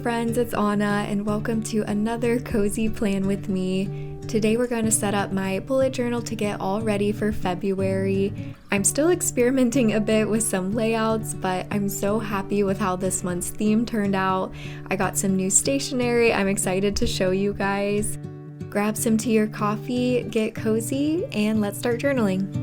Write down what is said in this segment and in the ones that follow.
friends, it's Anna and welcome to another cozy plan with me. Today we're going to set up my bullet journal to get all ready for February. I'm still experimenting a bit with some layouts, but I'm so happy with how this month's theme turned out. I got some new stationery I'm excited to show you guys. Grab some tea or coffee, get cozy, and let's start journaling.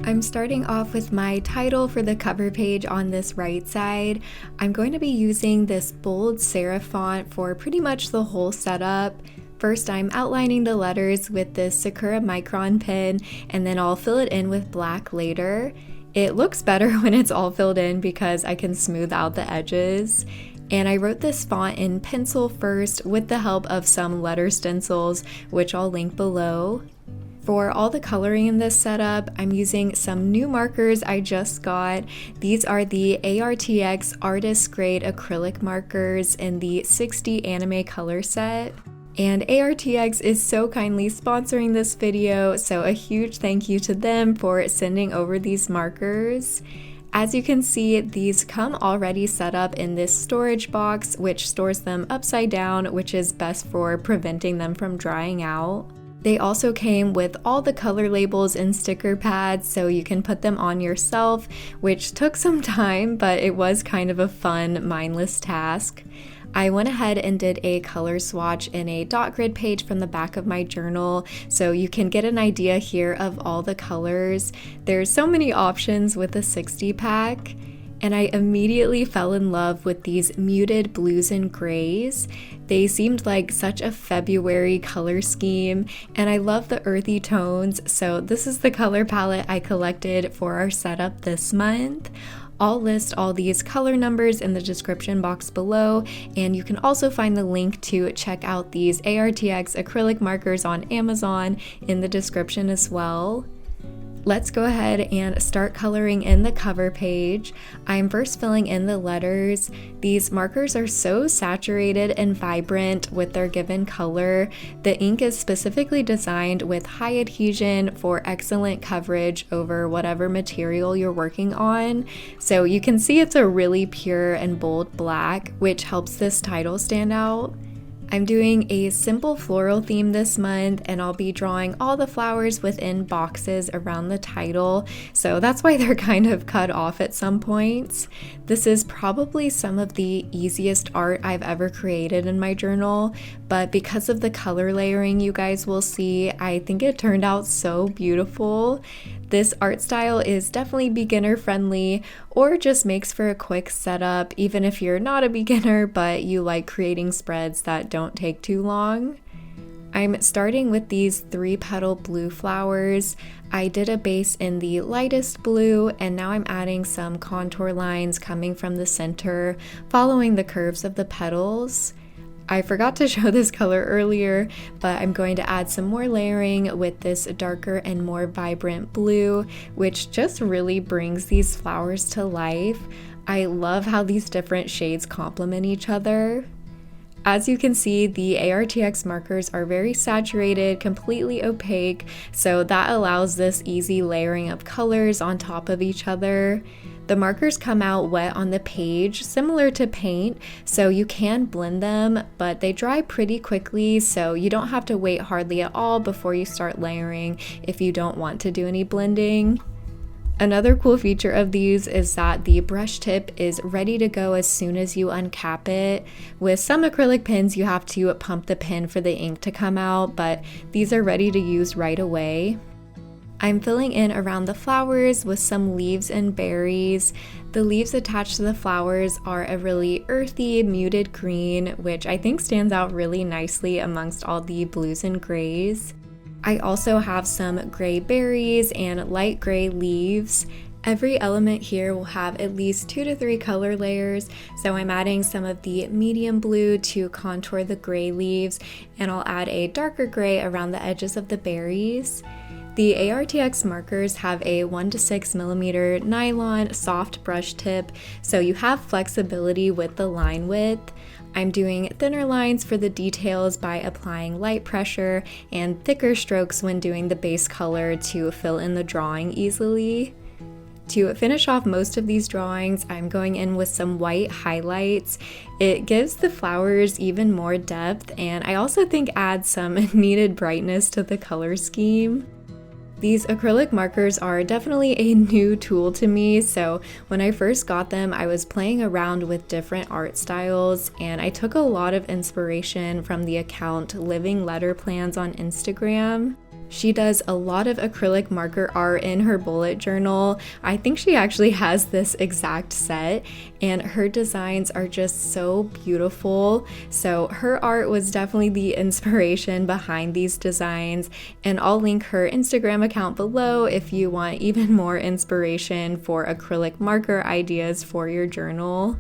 I'm starting off with my title for the cover page on this right side. I'm going to be using this bold serif font for pretty much the whole setup. First, I'm outlining the letters with this Sakura Micron pen, and then I'll fill it in with black later. It looks better when it's all filled in because I can smooth out the edges. And I wrote this font in pencil first with the help of some letter stencils, which I'll link below. For all the coloring in this setup, I'm using some new markers I just got. These are the Arrtx Artist Grade acrylic markers in the 60 anime color set. And Arrtx is so kindly sponsoring this video, so a huge thank you to them for sending over these markers. As you can see, these come already set up in this storage box, which stores them upside down, which is best for preventing them from drying out. They also came with all the color labels and sticker pads, so you can put them on yourself, which took some time, but it was kind of a fun, mindless task. I went ahead and did a color swatch in a dot grid page from the back of my journal, so you can get an idea here of all the colors. There's so many options with a 60 pack. And I immediately fell in love with these muted blues and grays. They seemed like such a February color scheme, and I love the earthy tones, so this is the color palette I collected for our setup this month. I'll list all these color numbers in the description box below, and you can also find the link to check out these Arrtx acrylic markers on Amazon in the description as well. Let's go ahead and start coloring in the cover page. I'm first filling in the letters. These markers are so saturated and vibrant with their given color. The ink is specifically designed with high adhesion for excellent coverage over whatever material you're working on. So you can see it's a really pure and bold black, which helps this title stand out. I'm doing a simple floral theme this month, and I'll be drawing all the flowers within boxes around the title, so that's why they're kind of cut off at some points. This is probably some of the easiest art I've ever created in my journal, but because of the color layering you guys will see, I think it turned out so beautiful. This art style is definitely beginner friendly, or just makes for a quick setup even if you're not a beginner but you like creating spreads that don't take too long. I'm starting with these 3-petal blue flowers. I did a base in the lightest blue, and now I'm adding some contour lines coming from the center, following the curves of the petals. I forgot to show this color earlier, but I'm going to add some more layering with this darker and more vibrant blue, which just really brings these flowers to life. I love how these different shades complement each other. As you can see, the Arrtx markers are very saturated, completely opaque, so that allows this easy layering of colors on top of each other. The markers come out wet on the page, similar to paint, so you can blend them, but they dry pretty quickly, so you don't have to wait hardly at all before you start layering if you don't want to do any blending. Another cool feature of these is that the brush tip is ready to go as soon as you uncap it. With some acrylic pens, you have to pump the pen for the ink to come out, but these are ready to use right away. I'm filling in around the flowers with some leaves and berries. The leaves attached to the flowers are a really earthy, muted green, which I think stands out really nicely amongst all the blues and grays. I also have some gray berries and light gray leaves. Every element here will have at least 2 to 3 color layers, so I'm adding some of the medium blue to contour the gray leaves, and I'll add a darker gray around the edges of the berries. The Arrtx markers have a 1 to 6 millimeter nylon soft brush tip, so you have flexibility with the line width. I'm doing thinner lines for the details by applying light pressure and thicker strokes when doing the base color to fill in the drawing easily. To finish off most of these drawings, I'm going in with some white highlights. It gives the flowers even more depth, and I also think adds some needed brightness to the color scheme. These acrylic markers are definitely a new tool to me, so when I first got them, I was playing around with different art styles, and I took a lot of inspiration from the account Living Letter Plans on Instagram. She does a lot of acrylic marker art in her bullet journal. I think she actually has this exact set, and her designs are just so beautiful. So her art was definitely the inspiration behind these designs, and I'll link her Instagram account below if you want even more inspiration for acrylic marker ideas for your journal.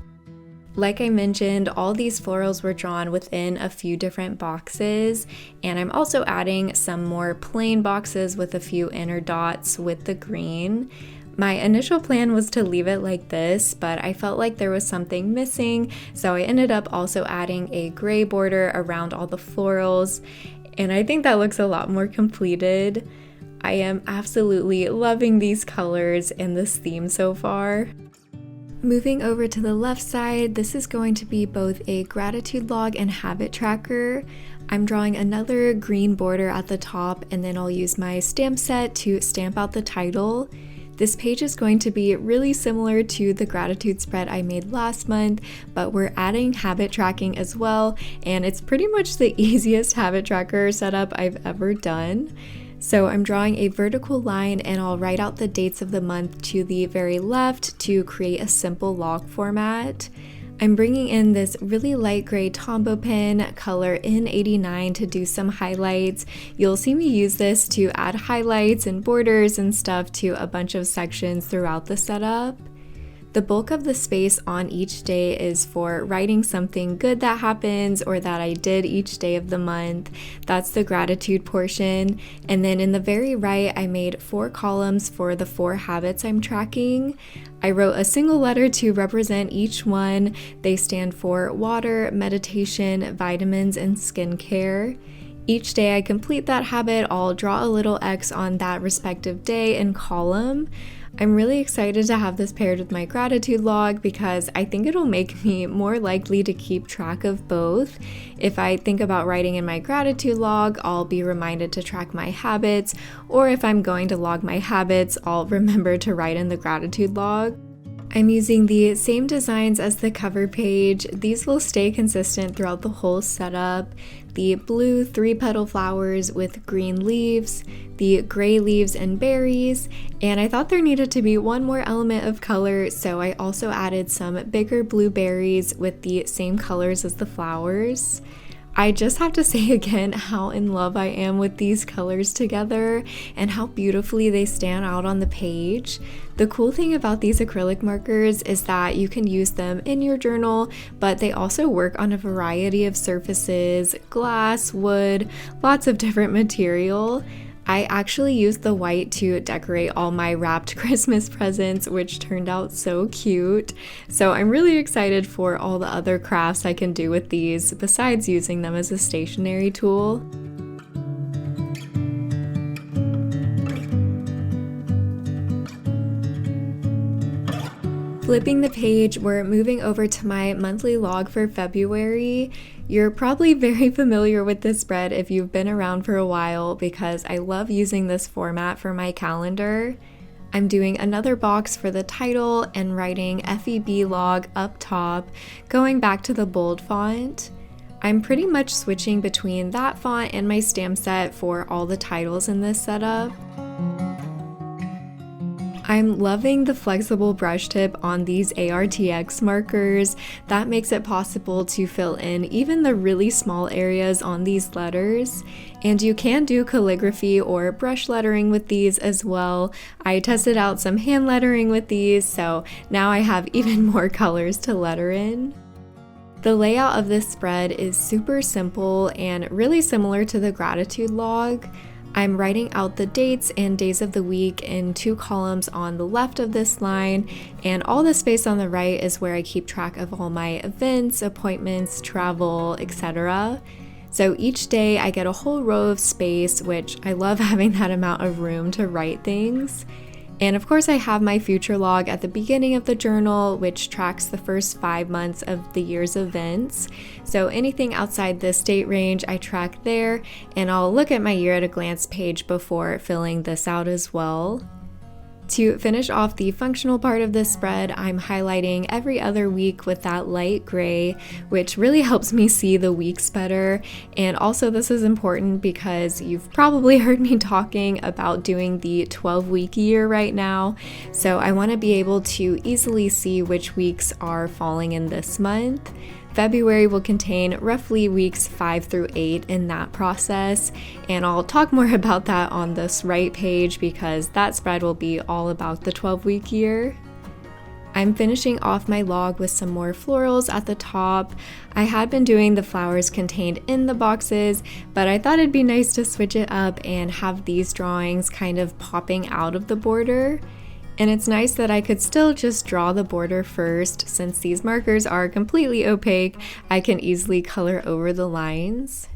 Like I mentioned, all these florals were drawn within a few different boxes, and I'm also adding some more plain boxes with a few inner dots with the green. My initial plan was to leave it like this, but I felt like there was something missing, so I ended up also adding a gray border around all the florals, and I think that looks a lot more completed. I am absolutely loving these colors and this theme so far. Moving over to the left side, this is going to be both a gratitude log and habit tracker. I'm drawing another green border at the top, and then I'll use my stamp set to stamp out the title. This page is going to be really similar to the gratitude spread I made last month, but we're adding habit tracking as well, and it's pretty much the easiest habit tracker setup I've ever done. So I'm drawing a vertical line, and I'll write out the dates of the month to the very left to create a simple log format. I'm bringing in this really light gray Tombow pen, color N89, to do some highlights. You'll see me use this to add highlights and borders and stuff to a bunch of sections throughout the setup. The bulk of the space on each day is for writing something good that happens or that I did each day of the month. That's the gratitude portion. And then in the very right, I made 4 columns for the 4 habits I'm tracking. I wrote a single letter to represent each one. They stand for water, meditation, vitamins, and skincare. Each day I complete that habit, I'll draw a little X on that respective day and column. I'm really excited to have this paired with my gratitude log because I think it'll make me more likely to keep track of both. If I think about writing in my gratitude log, I'll be reminded to track my habits, or if I'm going to log my habits, I'll remember to write in the gratitude log. I'm using the same designs as the cover page. These will stay consistent throughout the whole setup. The blue 3-petal flowers with green leaves, the gray leaves and berries, and I thought there needed to be one more element of color, so I also added some bigger blueberries with the same colors as the flowers. I just have to say again how in love I am with these colors together and how beautifully they stand out on the page. The cool thing about these acrylic markers is that you can use them in your journal, but they also work on a variety of surfaces, glass, wood, lots of different material. I actually used the white to decorate all my wrapped Christmas presents, which turned out so cute. So I'm really excited for all the other crafts I can do with these, besides using them as a stationery tool. Flipping the page, we're moving over to my monthly log for February. You're probably very familiar with this spread if you've been around for a while because I love using this format for my calendar. I'm doing another box for the title and writing FEB log up top, going back to the bold font. I'm pretty much switching between that font and my stamp set for all the titles in this setup. I'm loving the flexible brush tip on these Arrtx markers. That makes it possible to fill in even the really small areas on these letters. And you can do calligraphy or brush lettering with these as well. I tested out some hand lettering with these, so now I have even more colors to letter in. The layout of this spread is super simple and really similar to the gratitude log. I'm writing out the dates and days of the week in 2 columns on the left of this line, and all the space on the right is where I keep track of all my events, appointments, travel, etc. So each day I get a whole row of space, which I love having that amount of room to write things. And of course I have my future log at the beginning of the journal, which tracks the first 5 months of the year's events. So anything outside this date range I track there, and I'll look at my year at a glance page before filling this out as well. To finish off the functional part of this spread, I'm highlighting every other week with that light gray, which really helps me see the weeks better. And also this is important because you've probably heard me talking about doing the 12-week year right now. So I want to be able to easily see which weeks are falling in this month. February will contain roughly weeks 5 through 8 in that process, and I'll talk more about that on this right page because that spread will be all about the 12-week year. I'm finishing off my log with some more florals at the top. I had been doing the flowers contained in the boxes, but I thought it'd be nice to switch it up and have these drawings kind of popping out of the border. And it's nice that I could still just draw the border first. Since these markers are completely opaque, I can easily color over the lines.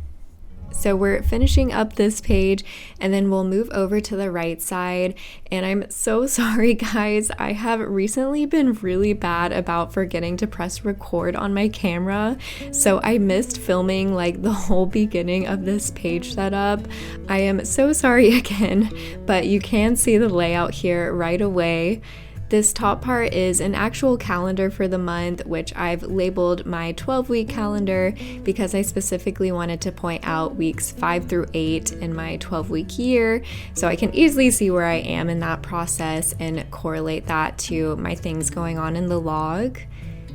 So we're finishing up this page and then we'll move over to the right side. And I'm so sorry guys, I have recently been really bad about forgetting to press record on my camera. So I missed filming like the whole beginning of this page setup. I am so sorry again, but you can see the layout here right away. This top part is an actual calendar for the month, which I've labeled my 12-week calendar because I specifically wanted to point out weeks 5 through 8 in my 12-week year, so I can easily see where I am in that process and correlate that to my things going on in the log.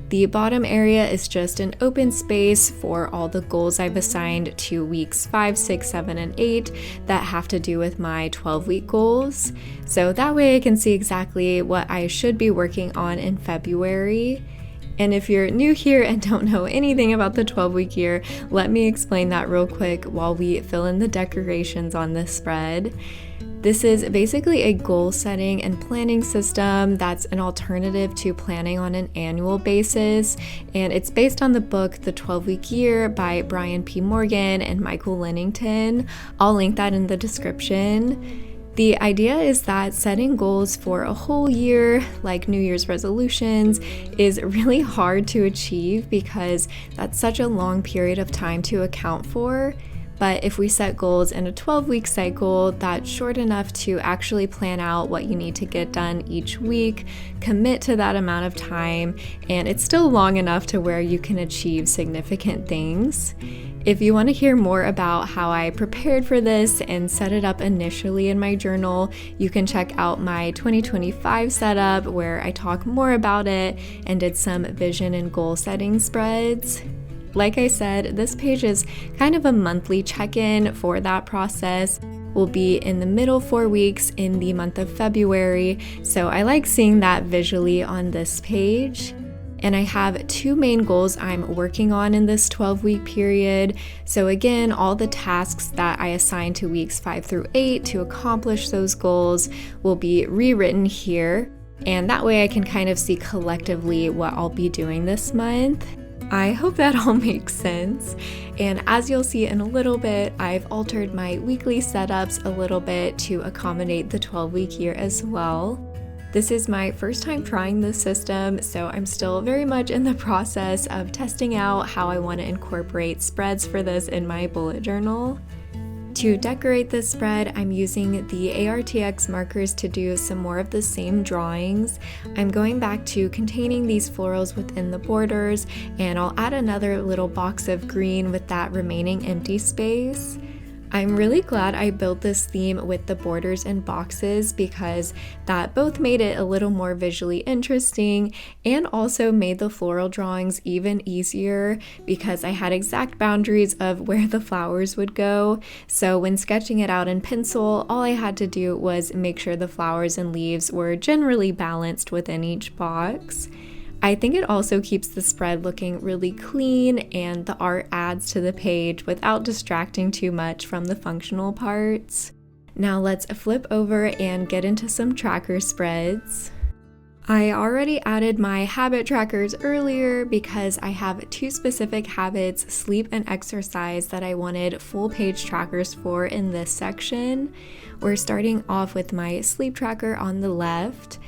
The bottom area is just an open space for all the goals I've assigned to weeks 5, 6, 7, and 8 that have to do with my 12-week goals. So that way I can see exactly what I should be working on in February. And if you're new here and don't know anything about the 12-week year, let me explain that real quick while we fill in the decorations on this spread. This is basically a goal setting and planning system that's an alternative to planning on an annual basis, and it's based on the book The 12-Week Year by Brian P. Morgan and Michael Lennington. I'll link that in the description. The idea is that setting goals for a whole year, like New Year's resolutions, is really hard to achieve because that's such a long period of time to account for. But if we set goals in a 12-week cycle, that's short enough to actually plan out what you need to get done each week, commit to that amount of time, and it's still long enough to where you can achieve significant things. If you want to hear more about how I prepared for this and set it up initially in my journal, you can check out my 2025 setup where I talk more about it and did some vision and goal setting spreads. Like I said, this page is kind of a monthly check-in for that process. We'll be in the middle 4 weeks in the month of February, so I like seeing that visually on this page. And I have 2 main goals I'm working on in this 12-week period. So again, all the tasks that I assign to weeks 5 through 8 to accomplish those goals will be rewritten here. And that way I can kind of see collectively what I'll be doing this month. I hope that all makes sense. And as you'll see in a little bit, I've altered my weekly setups a little bit to accommodate the 12-week year as well. This is my first time trying this system, so I'm still very much in the process of testing out how I want to incorporate spreads for this in my bullet journal. To decorate this spread, I'm using the Arrtx markers to do some more of the same drawings. I'm going back to containing these florals within the borders, and I'll add another little box of green with that remaining empty space. I'm really glad I built this theme with the borders and boxes because that both made it a little more visually interesting and also made the floral drawings even easier because I had exact boundaries of where the flowers would go. So when sketching it out in pencil, all I had to do was make sure the flowers and leaves were generally balanced within each box. I think it also keeps the spread looking really clean and the art adds to the page without distracting too much from the functional parts. Now let's flip over and get into some tracker spreads. I already added my habit trackers earlier because I have two specific habits, sleep and exercise, that I wanted full page trackers for in this section. We're starting off with my sleep tracker on the left.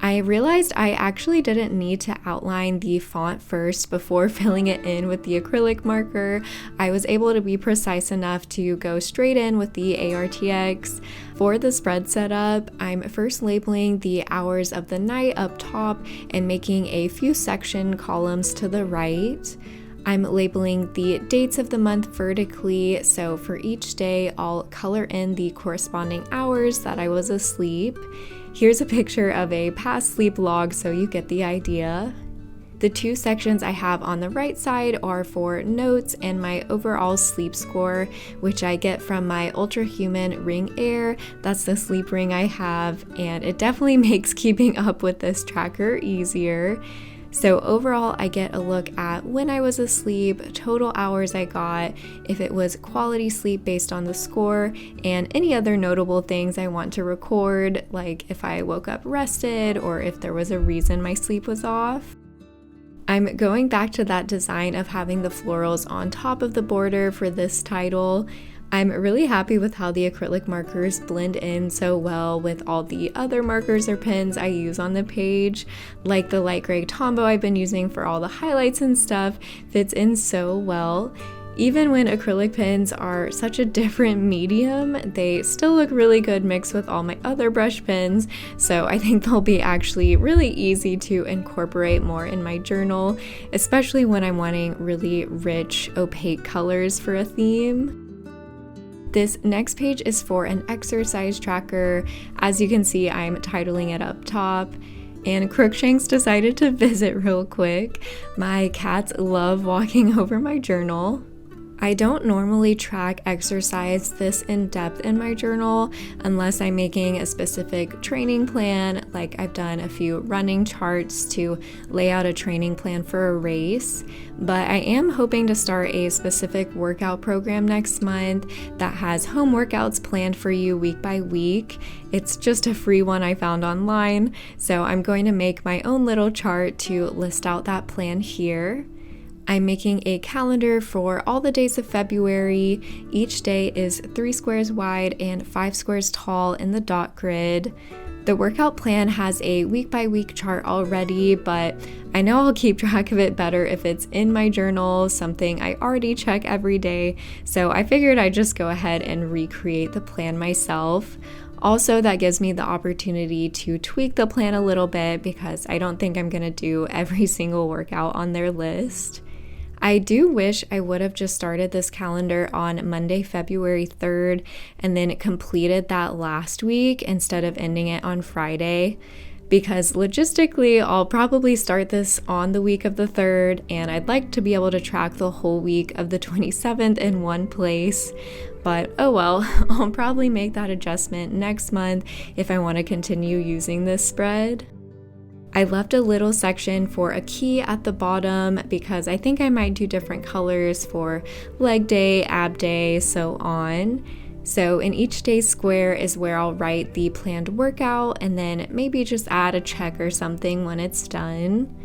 I realized I actually didn't need to outline the font first before filling it in with the acrylic marker. I was able to be precise enough to go straight in with the Arrtx. For the spread setup, I'm first labeling the hours of the night up top and making a few section columns to the right. I'm labeling the dates of the month vertically, so for each day I'll color in the corresponding hours that I was asleep. Here's a picture of a past sleep log so you get the idea. The two sections I have on the right side are for notes and my overall sleep score, which I get from my Ultrahuman Ring Air. That's the sleep ring I have, and it definitely makes keeping up with this tracker easier. So overall, I get a look at when I was asleep, total hours I got, if it was quality sleep based on the score, and any other notable things I want to record, like if I woke up rested or if there was a reason my sleep was off. I'm going back to that design of having the florals on top of the border for this title. I'm really happy with how the acrylic markers blend in so well with all the other markers or pens I use on the page. Like the light gray Tombow I've been using for all the highlights and stuff fits in so well. Even when acrylic pens are such a different medium, they still look really good mixed with all my other brush pens, so I think they'll be actually really easy to incorporate more in my journal, especially when I'm wanting really rich, opaque colors for a theme. This next page is for an exercise tracker. As you can see, I'm titling it up top. And Crookshanks decided to visit real quick. My cats love walking over my journal. I don't normally track exercise this in depth in my journal unless I'm making a specific training plan, like I've done a few running charts to lay out a training plan for a race. But I am hoping to start a specific workout program next month that has home workouts planned for you week by week. It's just a free one I found online, so I'm going to make my own little chart to list out that plan here. I'm making a calendar for all the days of February. Each day is 3 squares wide and 5 squares tall in the dot grid. The workout plan has a week by week chart already, but I know I'll keep track of it better if it's in my journal, something I already check every day, so I figured I'd just go ahead and recreate the plan myself. Also, that gives me the opportunity to tweak the plan a little bit because I don't think I'm gonna do every single workout on their list. I do wish I would have just started this calendar on Monday, February 3rd, and then completed that last week instead of ending it on Friday, because logistically, I'll probably start this on the week of the 3rd, and I'd like to be able to track the whole week of the 27th in one place. But oh well, I'll probably make that adjustment next month if I want to continue using this spread. I left a little section for a key at the bottom because I think I might do different colors for leg day, ab day, so on. So in each day's square is where I'll write the planned workout and then maybe just add a check or something when it's done.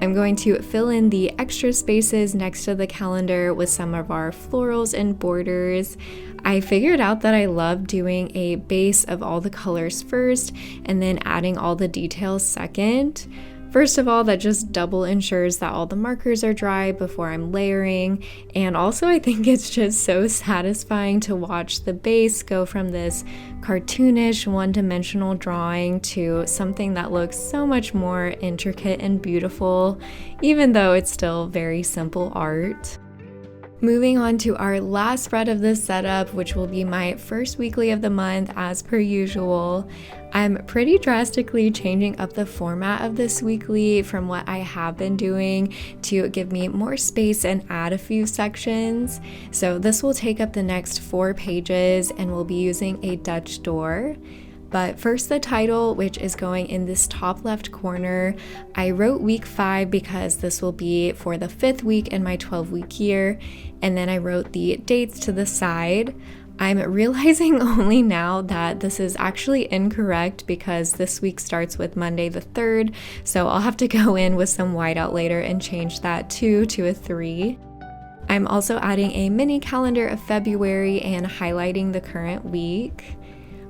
I'm going to fill in the extra spaces next to the calendar with some of our florals and borders. I figured out that I love doing a base of all the colors first and then adding all the details second. First of all, that just double ensures that all the markers are dry before I'm layering, and also I think it's just so satisfying to watch the base go from this cartoonish one-dimensional drawing to something that looks so much more intricate and beautiful, even though it's still very simple art. Moving on to our last spread of this setup, which will be my first weekly of the month as per usual. I'm pretty drastically changing up the format of this weekly from what I have been doing to give me more space and add a few sections. So this will take up the next 4 pages and we'll be using a Dutch door. But first the title, which is going in this top left corner. I wrote week 5 because this will be for the 5th week in my 12-week year. And then I wrote the dates to the side. I'm realizing only now that this is actually incorrect because this week starts with Monday the 3rd, so I'll have to go in with some whiteout later and change that 2 to a 3. I'm also adding a mini calendar of February and highlighting the current week.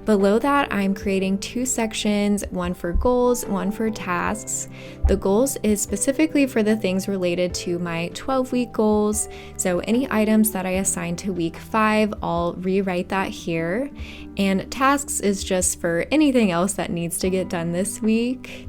Below that, I'm creating 2 sections, one for goals, one for tasks. The goals is specifically for the things related to my 12-week goals, so any items that I assign to week 5, I'll rewrite that here. And tasks is just for anything else that needs to get done this week.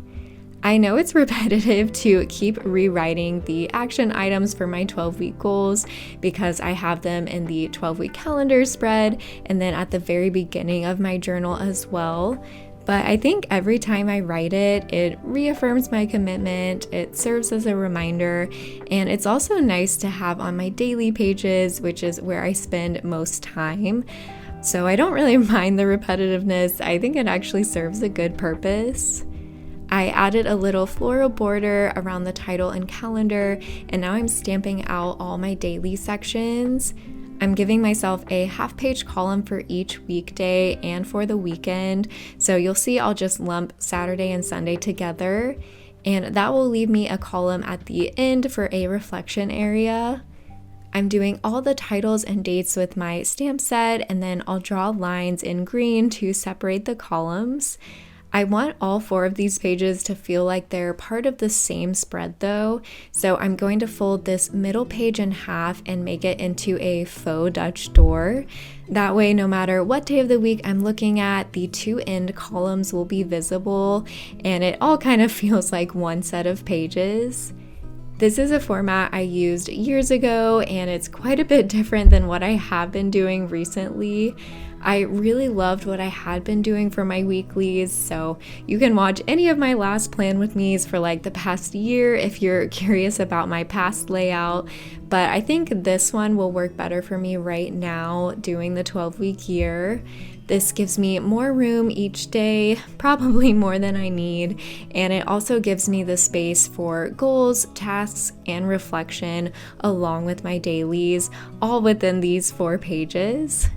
I know it's repetitive to keep rewriting the action items for my 12-week goals because I have them in the 12-week calendar spread and then at the very beginning of my journal as well. But I think every time I write it, it reaffirms my commitment, it serves as a reminder, and it's also nice to have on my daily pages, which is where I spend most time. So I don't really mind the repetitiveness. I think it actually serves a good purpose. I added a little floral border around the title and calendar, and now I'm stamping out all my daily sections. I'm giving myself a half-page column for each weekday and for the weekend, so you'll see I'll just lump Saturday and Sunday together, and that will leave me a column at the end for a reflection area. I'm doing all the titles and dates with my stamp set, and then I'll draw lines in green to separate the columns. I want all 4 of these pages to feel like they're part of the same spread though, so I'm going to fold this middle page in half and make it into a faux Dutch door. That way, no matter what day of the week I'm looking at, the 2 end columns will be visible, and it all kind of feels like one set of pages. This is a format I used years ago, and it's quite a bit different than what I have been doing recently. I really loved what I had been doing for my weeklies, so you can watch any of my last plan with me's for like the past year if you're curious about my past layout, but I think this one will work better for me right now doing the 12-week year. This gives me more room each day, probably more than I need, and it also gives me the space for goals, tasks, and reflection along with my dailies, all within these 4 pages.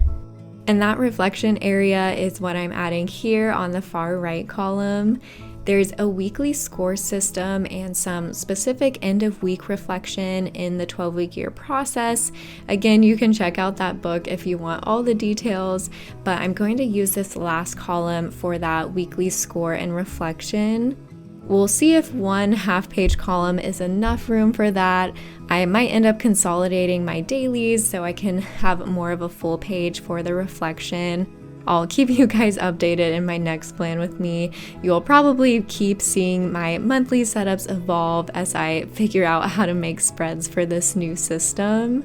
And that reflection area is what I'm adding here on the far right column. There's a weekly score system and some specific end of week reflection in the 12-week year process. Again, you can check out that book if you want all the details, but I'm going to use this last column for that weekly score and reflection. We'll see if one half-page column is enough room for that. I might end up consolidating my dailies so I can have more of a full page for the reflection. I'll keep you guys updated in my next plan with me. You'll probably keep seeing my monthly setups evolve as I figure out how to make spreads for this new system.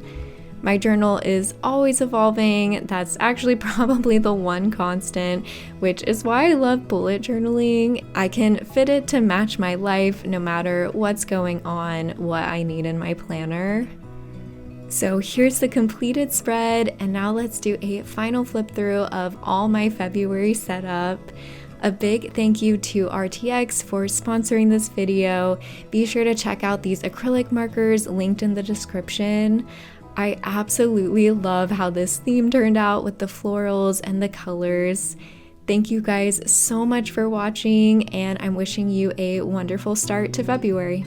My journal is always evolving. That's actually probably the one constant, which is why I love bullet journaling. I can fit it to match my life no matter what's going on, what I need in my planner. So here's the completed spread, and now let's do a final flip through of all my February setup. A big thank you to Arrtx for sponsoring this video. Be sure to check out these acrylic markers linked in the description. I absolutely love how this theme turned out with the florals and the colors. Thank you guys so much for watching, and I'm wishing you a wonderful start to February.